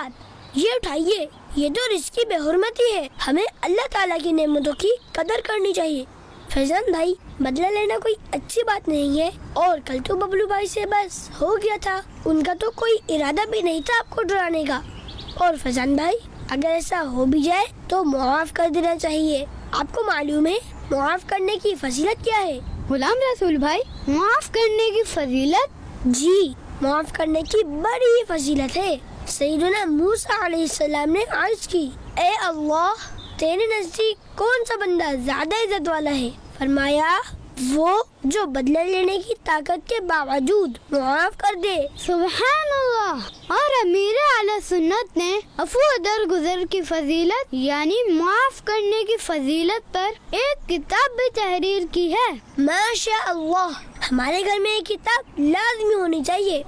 بات، یہ اٹھائیے، یہ تو رزق کی بے حرمتی ہے، ہمیں اللہ تعالیٰ کی نعمتوں کی قدر کرنی چاہیے۔ فیضان بھائی، بدلہ لینا کوئی اچھی بات نہیں ہے، اور کل تو ببلو بھائی سے بس ہو گیا تھا، ان کا تو کوئی ارادہ بھی نہیں تھا آپ کو ڈرانے کا۔ اور فیضان بھائی، اگر ایسا ہو بھی جائے تو معاف کر دینا چاہیے۔ آپ کو معلوم ہے معاف کرنے کی فضیلت کیا ہے؟ غلام رسول بھائی، معاف کرنے کی فضیلت؟ جی، معاف کرنے کی بڑی فضیلت ہے۔ سیدنا موسیٰ علیہ السلام نے عرض کی، اے اللہ، تیرے نزدیک کون سا بندہ زیادہ عزت والا ہے؟ فرمایا، وہ جو بدلہ لینے کی طاقت کے باوجود معاف کر دے۔ سبحان اللہ۔ اور امیر اعلی سنت نے عفو درگزر کی فضیلت یعنی معاف کرنے کی فضیلت پر ایک کتاب بھی تحریر کی ہے۔ ماشاء اللہ، ہمارے گھر میں ایک کتاب لازمی ہونی چاہیے۔